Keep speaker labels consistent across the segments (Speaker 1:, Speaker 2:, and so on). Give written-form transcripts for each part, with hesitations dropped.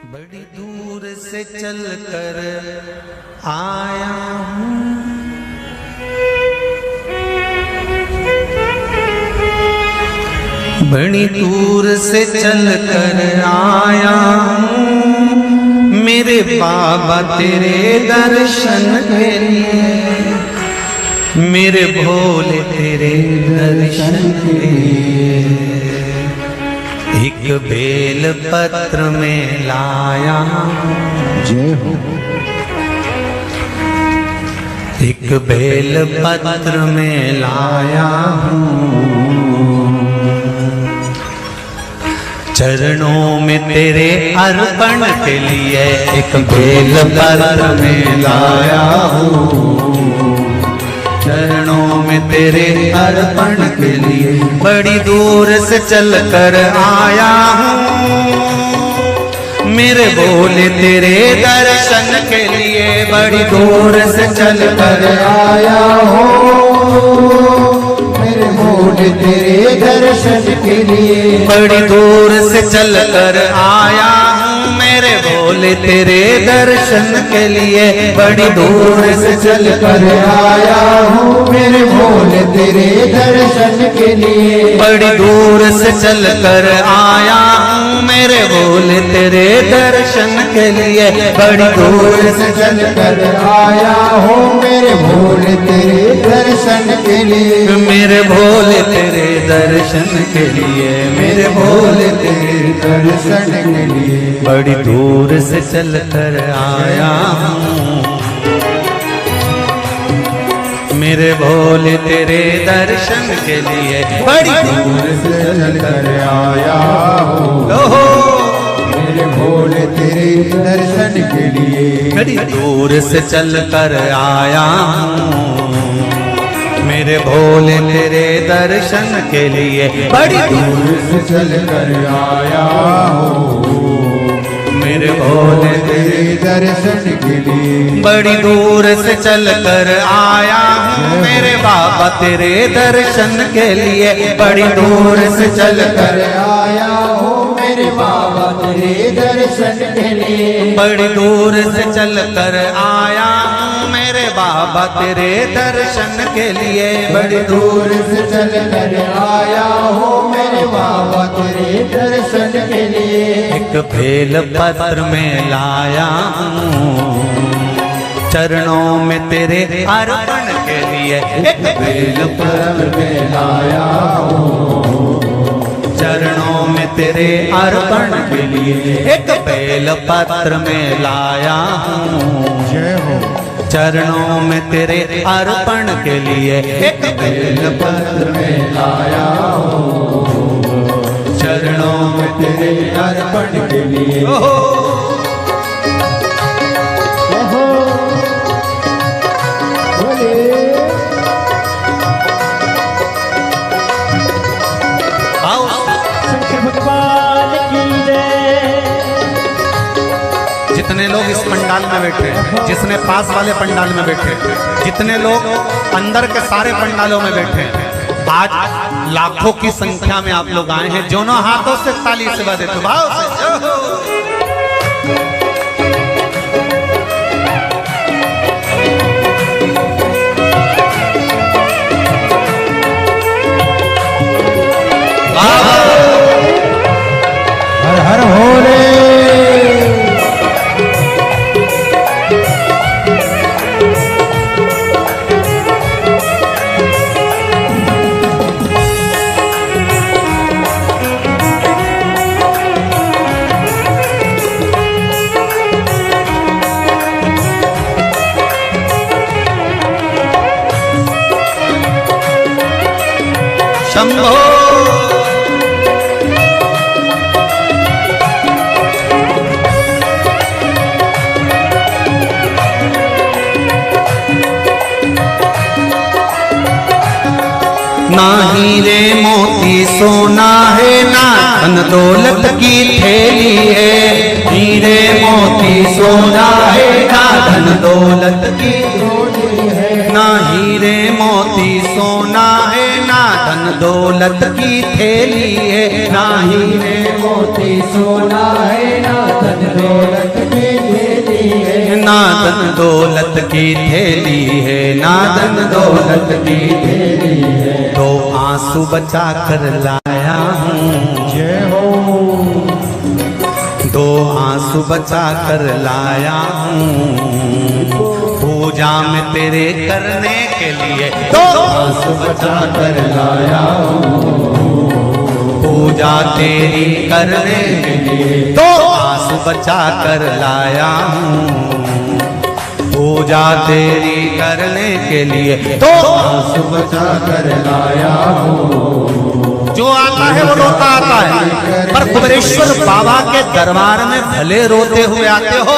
Speaker 1: बड़ी दूर से चल कर आया हूँ, बड़ी दूर से चल कर आया हूँ मेरे बाबा तेरे दर्शन के लिए, मेरे भोले तेरे दर्शन के लिए। एक बेल पत्र में लाया
Speaker 2: जय हो।
Speaker 1: एक बेल पत्र में लाया हूँ, चरणों में तेरे अर्पण के लिए। एक बेल पत्र में लाया हूँ, चरणों में तेरे अर्पण के लिए। बड़ी दूर से चल कर आया हूँ मेरे भोले तेरे दर्शन के लिए, बड़ी दूर से चल कर आया हूँ
Speaker 2: मेरे भोले तेरे दर्शन के लिए।
Speaker 1: बड़ी दूर से चल कर आया हूँ मेरे भोले तेरे दर्शन के लिए। बड़ी दूर से चल कर
Speaker 2: आया हूँ मेरे भोले तेरे दर्शन के लिए।
Speaker 1: बड़ी दूर से चल कर आया हूँ मेरे भोले तेरे दर्शन के लिए। बड़ी दूर
Speaker 2: से चल कर आया हूँ मेरे भोले तेरे दर्शन के लिए।
Speaker 1: मेरे भोले तेरे दर्शन के लिए, मेरे भोले तेरे
Speaker 2: दर्शन के लिए।
Speaker 1: बड़ी दूर से चल कर आया हूँ मेरे भोले तेरे दर्शन के लिए। बड़ी
Speaker 2: दूर से चल कर आया हूँ मेरे भोले तेरे दर्शन के लिए।
Speaker 1: बड़ी दूर से चल कर आया हूँ मेरे भोले तेरे दर्शन के लिए। बड़ी
Speaker 2: दूर से चल कर आया हूँ
Speaker 1: मेरे भोले
Speaker 2: तेरे दर्शन के लिए।
Speaker 1: बड़ी दूर से चल कर आया हूँ मेरे बाबा तेरे दर्शन के लिए। बड़ी दूर से चल कर
Speaker 2: आया हूँ मेरे बाबा तेरे दर्शन के लिए।
Speaker 1: बड़ी दूर से चल कर आया हूँ मेरे बाबा तेरे दर्शन के लिए। बड़ी
Speaker 2: दूर से चल कर आया हूँ मेरे बाबा तेरे दर्शन के लिए।
Speaker 1: एक बेल पत्र में लाया हूँ चरणों में तेरे अर्पण के लिए। एक बेल
Speaker 2: पत्र में लाया हूँ
Speaker 1: चरणों में तेरे अर्पण के लिए। एक बेल पत्र में लाया हूँ
Speaker 2: जय हो।
Speaker 1: चरणों में तेरे अर्पण के लिए। एक बेल
Speaker 2: पत्र में लाया हूँ चरणों में तेरे अर्पण के लिए।
Speaker 1: जितने लोग इस पंडाल में बैठे, जिसने पास वाले पंडाल में बैठे, जितने लोग अंदर के सारे पंडालों में बैठे, आज लाखों की संख्या में आप लोग आए हैं। दोनों हाथों से ताली से बजाते तो भाव से।
Speaker 2: हर हर भोले।
Speaker 1: शंभो ना हीरे मोती सोना है ना धन दौलत की थैली है। हीरे मोती सोना है ना धन दौलत की थैली है। ना हीरे मोती सोना है ना धन दौलत की थैली है। ना हीरे
Speaker 2: मोती सोना है ना धन दौलत की थैली है,
Speaker 1: ना धन दौलत की थैली है, ना धन दौलत की
Speaker 2: थैली है।
Speaker 1: तो आंसू बचा कर लाया हूँ,
Speaker 2: जय हो।
Speaker 1: दो आंसू बचा कर लाया हूँ, पूजा में तेरे करने के लिए दो
Speaker 2: आंसू बचा कर लाया हूँ,
Speaker 1: पूजा तेरी करने के लिए दो आंसू बचा कर लाया हूँ, पूजा तेरी करने के लिए दो
Speaker 2: आंसू बचा कर लाया हूँ।
Speaker 1: जो आता है वो रोता आता है, पर कुबेरेश्वर बाबा के दरबार में भले रोते हुए आते हो,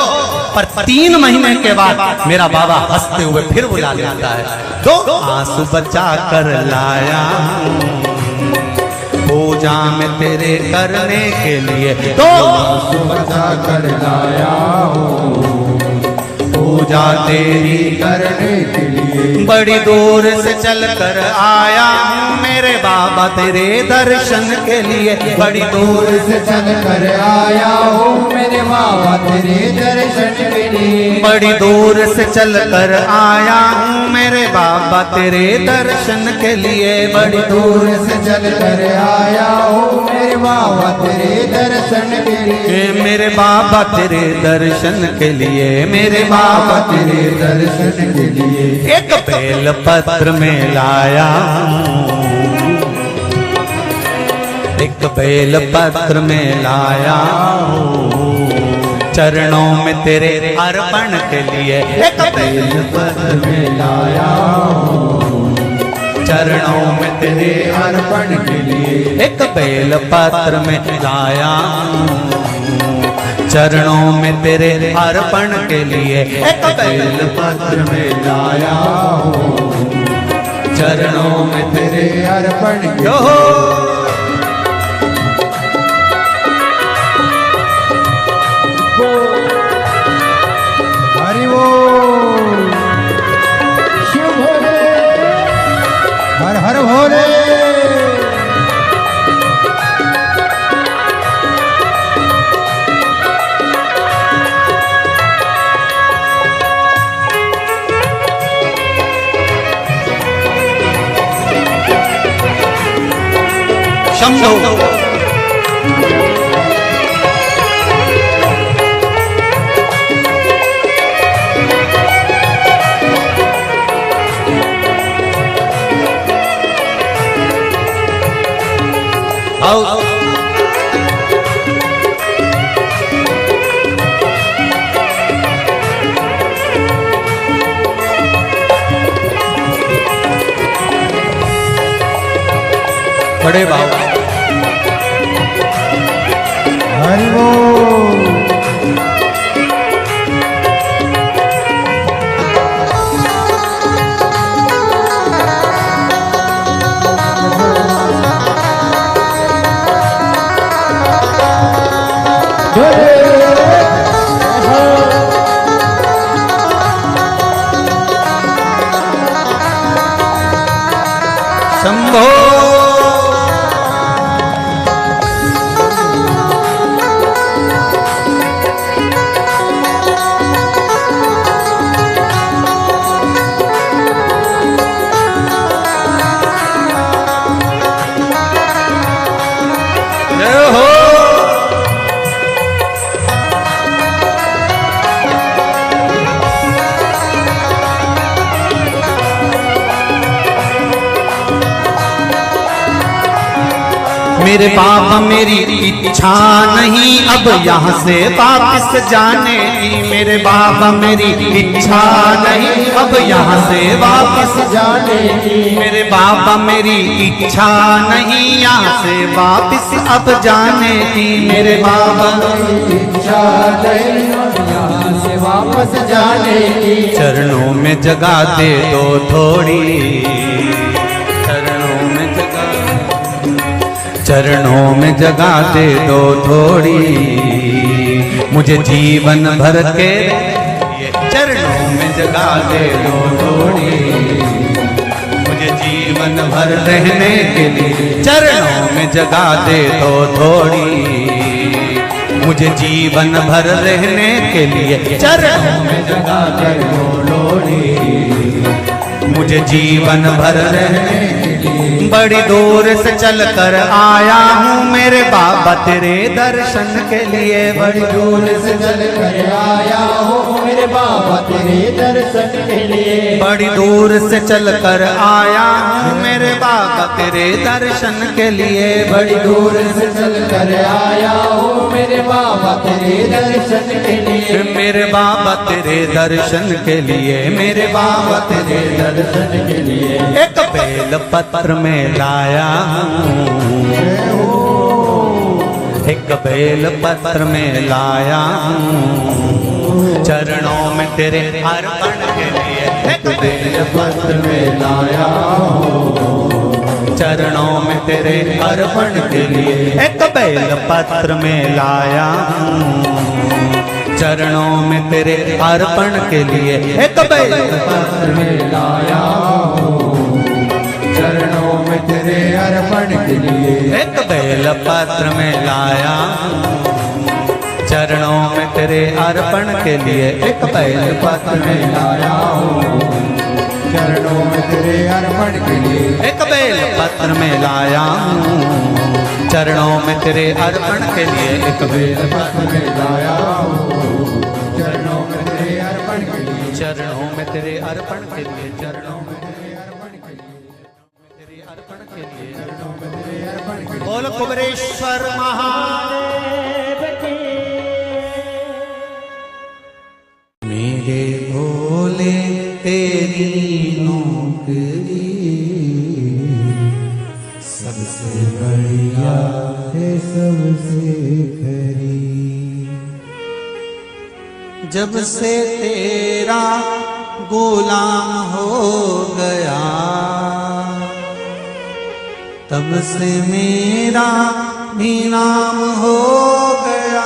Speaker 1: पर 3 महीने के बाद मेरा बाबा हंसते हुए फिर बुला लेता है। दो आंसू बचा कर लाया हूँ, पूजा में तेरे करने के लिए दो
Speaker 2: आंसू बचा कर लाया हूँ,
Speaker 1: पूजा तेरी
Speaker 2: करने के लिए।
Speaker 1: बड़ी दूर से चल कर आया हूँ मेरे बाबा तेरे दर्शन के लिए, बड़ी दूर
Speaker 2: से चल कर आया हूँ मेरे बाबा तेरे दर्शन के लिए।
Speaker 1: बड़ी दूर से चल कर आया हूँ मेरे बाबा तेरे दर्शन के लिए, बड़ी
Speaker 2: दूर से चल कर आया हूँ मेरे बाबा तेरे दर्शन के लिए।
Speaker 1: मेरे बाबा तेरे दर्शन के लिए, मेरे बाबा
Speaker 2: तेरे दर्शन के लिए।
Speaker 1: एक बेल पत्र में लाया हूँ, एक बेल पत्र में लाया हूँ, चरणों में तेरे अर्पण के लिए एक बेल
Speaker 2: पत्र में लाया हूँ,
Speaker 1: चरणों में तेरे
Speaker 2: अर्पण के लिए।
Speaker 1: एक बेल पत्र में लाया हूँ, चरणों में तेरे अर्पण के लिए एक बेल
Speaker 2: पत्र में लाया हूँ,
Speaker 1: चरणों में
Speaker 2: तेरे अर्पण के
Speaker 1: जो
Speaker 2: हरि वो शिव भोले, हर हर भोले।
Speaker 1: शंभो आओ बड़े बाबा
Speaker 2: हरि वो
Speaker 1: शंभो मेरे बाबा मेरी इच्छा नहीं अब यहाँ से वापस जाने की, मेरे बाबा मेरी इच्छा नहीं अब यहाँ से वापस
Speaker 2: जाने की।
Speaker 1: मेरे बाबा मेरी इच्छा नहीं यहाँ से वापस अब जाने की, मेरे बाबा
Speaker 2: इच्छा नहीं यहाँ से वापस जाने की।
Speaker 1: चरणों में जगह दे दो थोड़ी, चरणों में जगह, चरणों में जगह दे दो थोड़ी, मुझे जीवन भर के चरणों में जगह दे दो थोड़ी, मुझे जीवन भर रहने के लिए चरणों में जगह दे दो थोड़ी, मुझे जीवन भर रहने के लिए चरणों में
Speaker 2: जगा कर बोलो रे,
Speaker 1: मुझे जीवन भर रहने
Speaker 2: के लिए
Speaker 1: बड़ी दूर से चल कर आया हूँ मेरे बाबा तेरे दर्शन के लिए।
Speaker 2: बड़ी दूर से चल कर आया हूँ मेरे बाबा तेरे दर्शन के लिए।
Speaker 1: बड़ी दूर से चल कर आया हूँ मेरे बाबा तेरे दर्शन के लिए।
Speaker 2: बड़ी दूर से चल कर आया हूँ मेरे बाबा तेरे दर्शन के लिए।
Speaker 1: मेरे बाबा तेरे दर्शन के लिए, मेरे बाबा तेरे
Speaker 2: दर्शन के लिए
Speaker 1: एक बेल पत्र में लाया हूँ, एक बेल पत्र में लाया हूँ चरणों में तेरे अर्पण के लिए। एक बेल
Speaker 2: पत्र में लाया हूँ
Speaker 1: चरणों में तेरे अर्पण के लिए। एक बेल पत्र में लाया हूँ चरणों में तेरे अर्पण के लिए। एक बेल
Speaker 2: पत्र में लाया हूँ चरणों में तेरे अर्पण के लिए।
Speaker 1: एक बेल पत्र में लाया हूँ चरणों में तेरे अर्पण के लिए। एक बेल
Speaker 2: पत्र में लाया हूँ चरणों में तेरे अर्पण के लिए।
Speaker 1: एक बेल पत्र में लाया हूँ चरणों में तेरे अर्पण के लिए। एक बेल
Speaker 2: पत्र में लाया हूँ चरणों में तेरे अर्पण के लिए।
Speaker 1: चरणों में तेरे अर्पण के लिए, चरणों में
Speaker 2: तेरे अर्पण के लिए,
Speaker 1: तेरे अर्पण के लिए।
Speaker 2: चरणों में तेरे अर्पण के लिए।
Speaker 1: बोल कुबरेश्वर महादेव की। मेरे भोले तेरी नौकरी
Speaker 2: सबसे बढ़िया है सबसे खरी।
Speaker 1: जब से तेरा गुलाम हो गया तब से मेरा भी नाम हो गया।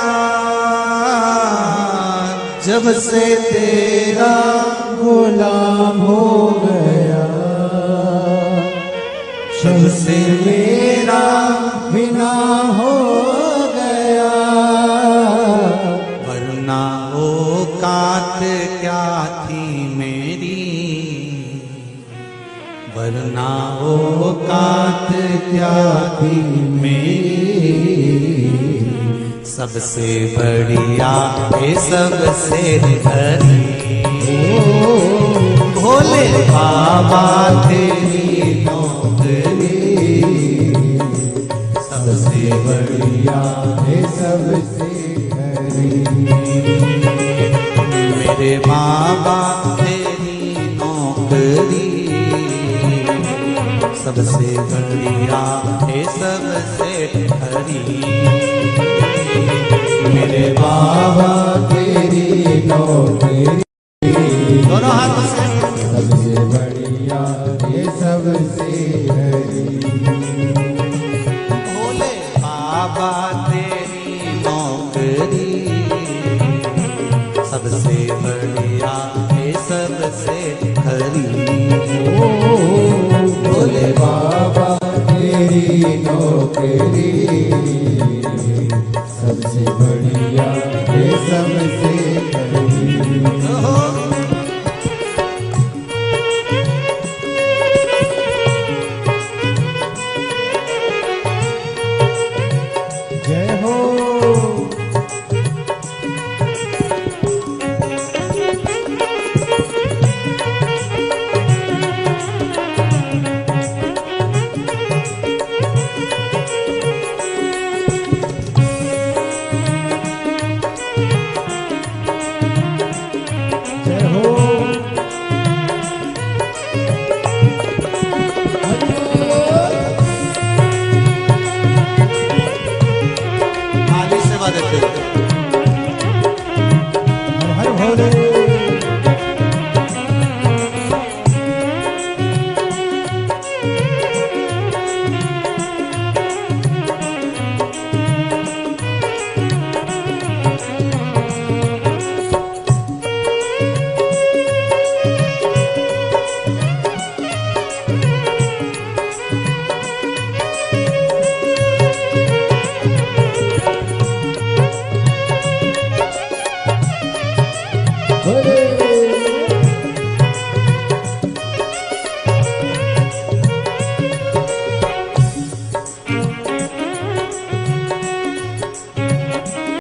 Speaker 1: जब से तेरा
Speaker 2: गुलाम हो गया
Speaker 1: जब से मेरा
Speaker 2: बिना हो गया।
Speaker 1: वरना औकात क्या थी मेरी, वरना औकात क्या थी मेरी। सबसे बढ़िया है सबसे हरी भोले बाबा तेरी नौकरी
Speaker 2: सबसे बढ़िया है सबसे खरी।
Speaker 1: मेरे बाबा तेरी नौकरी सबसे बढ़िया है सबसे हरी। मेरे
Speaker 2: बाबा तेरी नौकरी
Speaker 1: दोनों हाथों से
Speaker 2: सबसे बढ़िया ये सबसे हरी।
Speaker 1: भोले बाबा तेरी नौकरी सबसे बढ़िया है सबसे हरी।
Speaker 2: भोले बाबा तेरी नौकरी सबसे बढ़िया ये सबसे